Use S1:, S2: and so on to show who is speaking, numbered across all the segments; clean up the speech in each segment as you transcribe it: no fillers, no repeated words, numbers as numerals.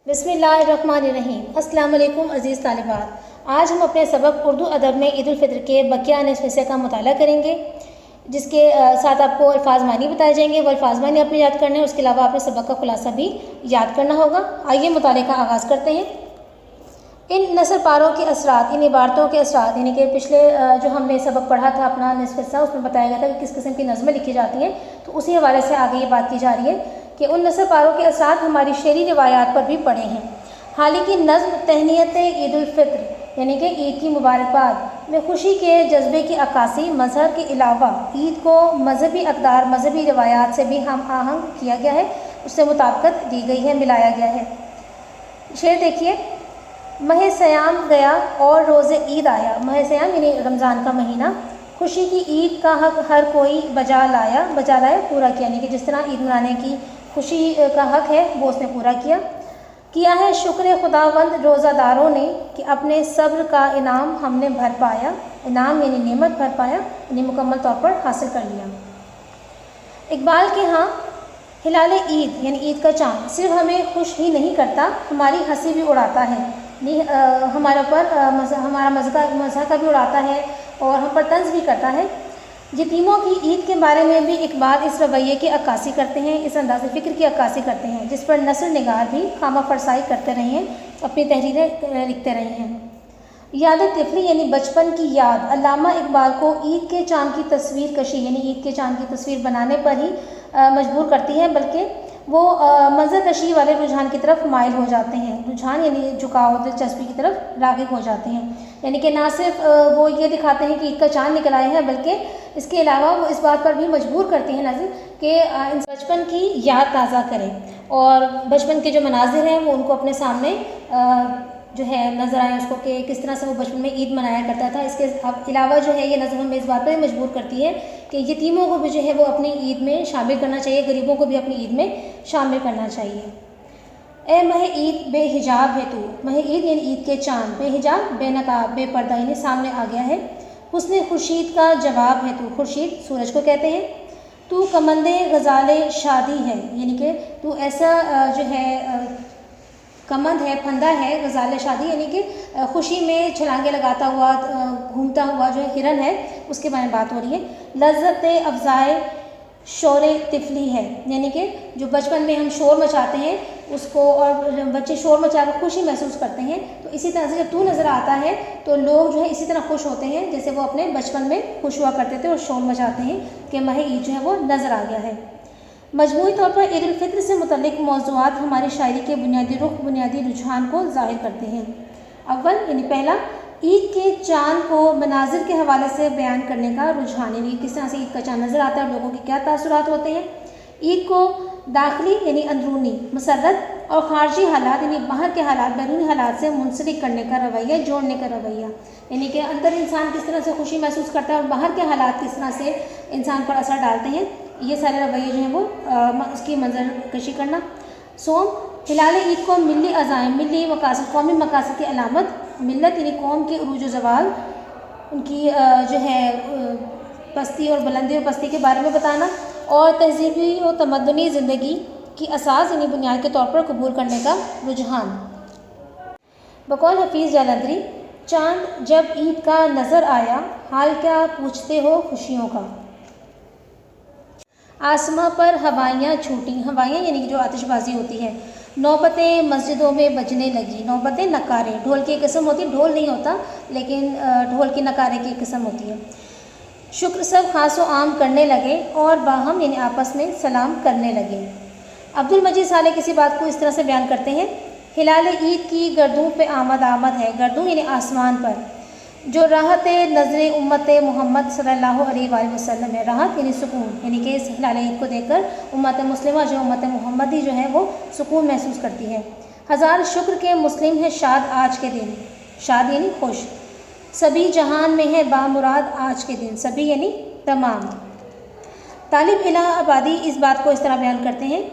S1: बिस्मिल्लाहिर्रहमानिर्रहीम। अस्सलाम वालेकुम अज़ीज़ तालिबात। आज हम अपने सबक उर्दू अदब में ईद उल फ़ितर के बकिया निस्फ़ हिस्से का मुताला करेंगे, जिसके साथ आपको अल्फ़ाज़ मानी बताए जाएंगे। वो अल्फ़ाज़ मानी आपने याद करने हैं, उसके अलावा आपने सबक का खुलासा भी याद करना होगा। आइए मुताले का आगाज़ करते हैं। इन नसर पारों के असरात, इन इबारतों के असरात, यानी कि पिछले जो हमने सबक पढ़ा था अपना निस्फ़ हिस्सा, उसमें बताया गया था कि किस किस्म की नज़में लिखी जाती हैं। तो उसी हवाले से आगे ये बात की जा रही है कि उन नसर पारों के असरात हमारी शेरी रिवायात पर भी पड़े हैं। हालांकि नज़्म तहनीयत ईद उल फ़ित्र यानी कि ईद की मुबारकबाद में खुशी के जज्बे की अक्कासी मज़हर के अलावा ईद को मजहबी अक़दार, मजहबी रिवायात से भी हम आहंग किया गया है, उससे मुताबिकत दी गई है, मिलाया गया है। शेर देखिए, माह सयाम गया और रोज़े ईद आया। माह सयाम यानी रमज़ान का महीना, खुशी की ईद का हक हर कोई बजा लाया पूरा किया, यानी कि जिस तरह ईद मनाने की खुशी का हक है वो उसने पूरा किया है। शुक्र खुदावंद रोज़ादारों ने कि अपने सब्र का इनाम हमने भर पाया। इनाम यानी नेमत भर पाया, यानी मुकम्मल तौर पर हासिल कर लिया। इकबाल के यहाँ हिलाल ईद यानी ईद का चाँद सिर्फ हमें खुश ही नहीं करता, हमारी हंसी भी उड़ाता है। हमारे ऊपर हमारा मज़ा का भी उड़ाता है और हम पर तंज भी करता है। यतीमों की ईद के बारे में भी इकबाल इस रवैये की अक्कासी करते हैं, इस अंदाज़ फ़िक्र की अक्कासी करते हैं, जिस पर नस्र निगार भी खामा फरसाई करते रहे हैं, अपनी तहरीरें लिखते रहे हैं। याद तिफली यानी बचपन की याद अल्लामा इकबाल को ईद के चाँद की तस्वीर कशी यानी ईद के चाँद की तस्वीर बनाने पर ही मजबूर करती है, बल्कि वो मंजर कशी वाले रुझान की तरफ माइल हो जाते हैं। रुझान यानी झुकाव, दिलचस्पी की तरफ राग़िब हो जाते हैं। यानी कि ना सिर्फ वो ये दिखाते हैं कि ईद का चाँद निकल आए हैं, बल्कि इसके अलावा वो इस बात पर भी मजबूर करते हैं नाज़िर कि बचपन की याद ताज़ा करें और बचपन के जो मनाजिर हैं वो उनको अपने सामने जो है नज़र आए उसको कि किस तरह से वो बचपन में ईद मनाया करता था। इसके अलावा जो है ये नज़र हमें इस बात पर मजबूर करती है कि यतीमों को भी जो है वो अपनी ईद में शामिल करना चाहिए, गरीबों को भी अपनी ईद में शामिल करना चाहिए। ए मह ईद बेहिजाब है तू, मह ईद यानी ईद के चाँद, बेहिजाब बेनकाब बेपर्दा यानी सामने आ गया है। हुस्न खुर्शीद का जवाब है तू, खुर्शीद सूरज को कहते हैं। तू कमंदे गज़ाले शादी है, यानी कि तू ऐसा जो है कमंद है, फंदा है, गज़ाले शादी यानी कि खुशी में छलांगे लगाता हुआ घूमता हुआ जो हिरन है, उसके बारे में बात हो रही है। लज़्ज़त अफ़ज़ाए शोर तिफली है, यानी कि जो बचपन में हम शोर मचाते हैं उसको, और बच्चे शोर मचाकर खुशी महसूस करते हैं, तो इसी तरह से जब तू नज़र आता है तो लोग जो है इसी तरह खुश होते हैं जैसे वो अपने बचपन में खुश हुआ करते थे और शोर मचाते हैं कि माह ईद जो है वो नज़र आ गया है। मजमूई तौर पर ईद उल फ़ित्र से मुतल्लिक़ मौज़ूआत हमारी शायरी के बुनियादी रुख, बुनियादी रुझान को ज़ाहिर करते हैं। अव्वल यानी पहला, ईद के चाँद को मनाजिर के हवाले से बयान करने का रुझान, यानी किस तरह से ईद का चाँद नज़र आता है, लोगों के क्या तासुरात होते हैं। ईद को दाखिली यानी अंदरूनी मसरत और ख़ारजी हालात यानी बाहर के हालात, बैरूनी हालात से मुंसलिक करने का रवैया, जोड़ने का रवैया, यानी कि अंदर इंसान किस तरह से खुशी महसूस करता है और बाहर के हालात किस तरह से इंसान पर असर डालते हैं, ये सारे रवैये जो हैं वो उसकी मंजर कशी करना। सोम, हिलाल ईद को मिली अज़ाइम, मिली मकासद, कौमी मकासद की अलामत, मिलत यानी कौम के उरूज व ज़वाल, उनकी जो है पस्ती और बुलंदी और पस्ती के बारे में बताना, और तहजीबी और तमद्दुनी ज़िंदगी की असास यानी बुनियाद के तौर पर कबूल करने का रुझान। बकौल हफीज़ जालंधरी, चाँद जब ईद का नज़र आया, हाल क्या पूछते हो खुशियों का। आसमां पर हवाइयाँ छूटी, हवाइयाँ यानी कि जो आतिशबाजी होती है। नौबतें मस्जिदों में बजने लगी, नौबतें नकारे, ढोल की एक किस्म होती है, ढोल नहीं होता लेकिन ढोल की नकारे की एक किस्म होती है। शुक्र सब खासो आम करने लगे और बाहम यानी आपस में सलाम करने लगे। अब्दुल मजीद साले किसी बात को इस तरह से बयान करते हैं, हिलाल ईद की गर्दों पे आमद है, गर्दों यानी आसमान पर, जो राहत नज़र उम्मत मोहम्मद सल्लल्लाहु अलैहि वसल्लम है। राहत यानी सुकून, यानी कि इस हिलाल ईद को देखकर उम्मत मुस्लिमा जो उम्मत मोहम्मदी जो है वो सुकून महसूस करती है। हज़ार शुक्र के मुस्लिम है शाद आज के दिन, शाद यानी खुश, सभी जहान में है बामुराद आज के दिन, सभी यानी तमाम। तालिब इलाहाबादी इस बात को इस तरह बयान करते हैं,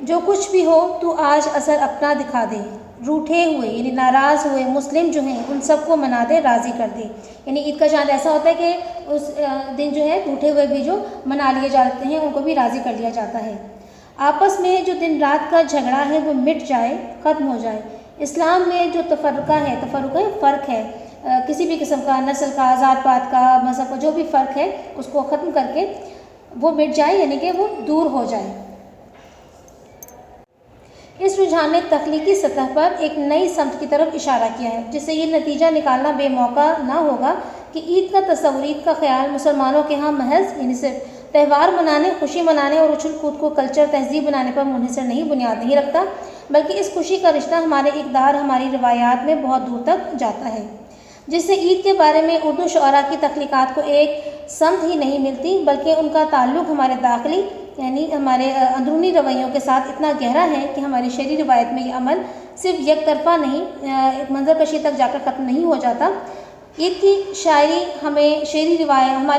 S1: जो कुछ भी हो तू आज असर अपना दिखा दे, रूठे हुए यानी नाराज़ हुए मुस्लिम जो हैं उन सबको मना दे, राज़ी कर दे। यानी ईद का चाँद ऐसा होता है कि उस दिन जो है रूठे हुए भी जो मना लिए जाते हैं उनको भी राज़ी कर लिया जाता है। आपस में जो दिन रात का झगड़ा है वो मिट जाए, ख़त्म हो जाए। इस्लाम में जो तफर्रुका है फ़र्क है, किसी भी किस्म का, नस्ल का, ज़ात पात का, मज़हब का, जो भी फ़र्क है उसको ख़त्म करके वो मिट जाए, यानी कि वो दूर हो जाए। इस रुझान ने तख्लीकी सतह पर एक नई समत की तरफ इशारा किया है, जिससे ये नतीजा निकालना बेमौका ना होगा कि ईद का तस्वुर, ईद का ख्याल मुसलमानों के यहाँ महज यानी सिर्फ त्यौहार मनाने, खुशी मनाने और उछल कूद को कल्चर तहजीब बनाने पर मुनहसर नहीं, बुनियाद नहीं रखता, बल्कि इस खुशी का रिश्ता हमारे इक़दार, हमारी रिवायात में बहुत दूर तक जाता है, जिससे ईद के बारे में उर्दू शुअरा की तख्लीक़ात को एक समत ही नहीं मिलती, बल्कि उनका ताल्लुक़ हमारे दाखिली यानी हमारे अंदरूनी रवैयों के साथ इतना गहरा है कि हमारी शरई रिवायत में ये अमल सिर्फ एक तरफ़ा नहीं, एक मंजर कशी तक जाकर ख़त्म नहीं हो जाता। ईद की शायरी हमारी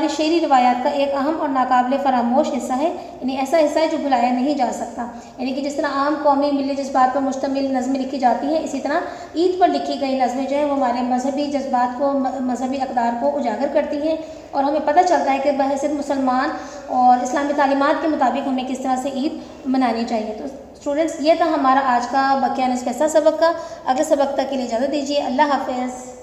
S1: शहरी रिवायात का एक अहम और नाकाबिले फरामोश हिस्सा है, यानी ऐसा हिस्सा है जो भुलाया नहीं जा सकता। यानी कि जिस तरह आम कौमी मिली जज्बात पर मुश्तमिल नज़में लिखी जाती हैं, इसी तरह ईद पर लिखी गई नज़में जो हैं वो हमारे मजहबी जज्बात को, मजहबी अक़दार को उजागर करती हैं, और हमें पता चलता है कि बहैसियत मुसलमान और इस्लामी तालीमात के मुताबिक हमें किस तरह से ईद मनानी चाहिए। तो स्टूडेंट्स, ये था हमारा आज का बकिया निस्फ़ हिस्सा सबक का। अगले सबक तक के लिए इजाज़त दीजिए। अल्लाह हाफ़िज़।